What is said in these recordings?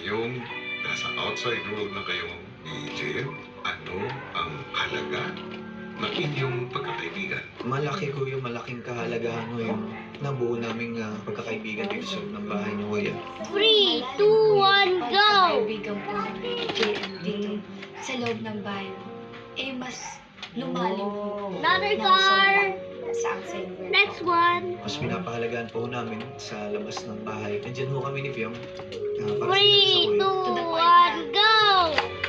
ngayong nasa outside world na kayo ni Jem, ano ang halaga ng inyong pagkakaibigan? Malaki ko yung malaking kahalagahan mo yung nabuo naming pagkakaibigan dito sa loob ng bahay ni Kuya. 3, 2, 1, go! Kaibigan po namin ni JM dito sa loob ng bahay mo, eh mas lumalim po. Another ng card! sobrang sa outside world. Next one. Mas pinapahalagaan po namin sa labas ng bahay. Nandiyan ho kami ni Fiam. Para 3, 2, sa 1, go!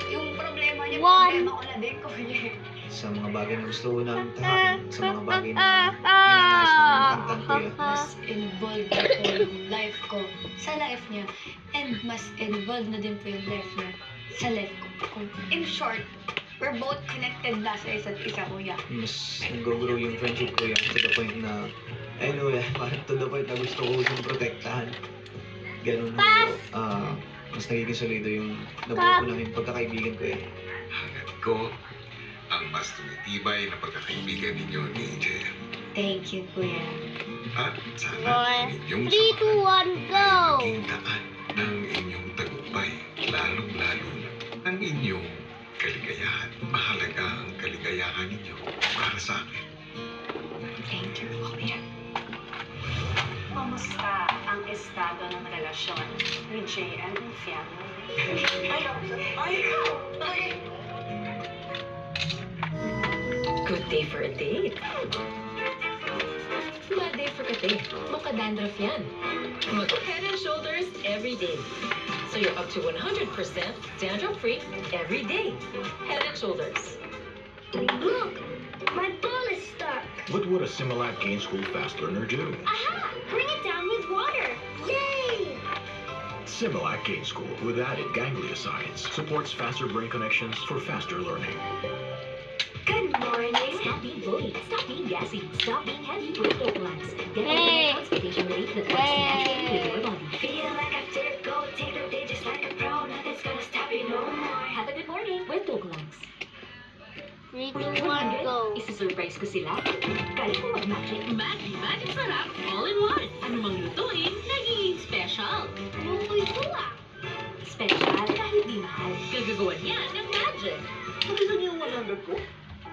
Yung problema niya, One. problema ko na din ko eh. sa mga bagay na gusto ko namin tahakin, sa mga bagay na inanais namin kantan, Kuya. Mas involved na po yung life ko sa life niya. And mas involved na din po yung life niya sa life ko. In short, we're both connected na sa isa't isa, kuya. Mas nag-grow yung friendship ko yan to the point na, ayun Kuya, parang to the point na gusto ko siyang protektahan. Ganun ho, mas nagiging solido yung nabuo ko namin pagkakaibigan ko yan. Hangad ko ang mas tumitibay na pagkakaibigan ninyo ni Jem. Thank you, kuya. At sana ang 1, inyong 3, 2, 1, go! ay maging daan ng inyong tagumpay, lalong-lalo ang inyong kaligayahan. Mahalaga ang kaligayahan ninyo para sa akin. Thank you, kuya. Kamusta ang estado ng relasyon ni Jay and Fiam? Good day for a date. Bad day for a date. Makadandruff yan. Mag-head and shoulders every day. So you're up to 100% dandruff-free every day. Head and shoulders. Look! My ball is stuck. What would a Similac Gain School Fast Learner do? Aha! Bring it down with water. Yay! Similac Gain School, with added ganglia science, supports faster brain connections for faster learning. Good morning. Stop being bullied. Stop being gassy. Stop being heavy with Docalax. Get Hey. constipation relief that works naturally with your body. Feel like I did go take the day just like a pro. Nothing's gonna stop you no more. Have a good morning with Docalax. 3, 2, 1, go! Isi-surprise ko sila. Kaya ko mag-magic. Magic sarap. All in one. Ano mang lutuin, nagiging special. Lutoy ko Special kahit di mahal. Gagagawan yan ng magic.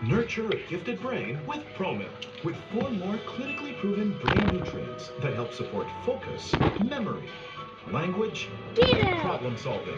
Nurture a gifted brain with ProMilk, with 4 more clinically proven brain nutrients that help support focus, memory, language, Get it! problem solving.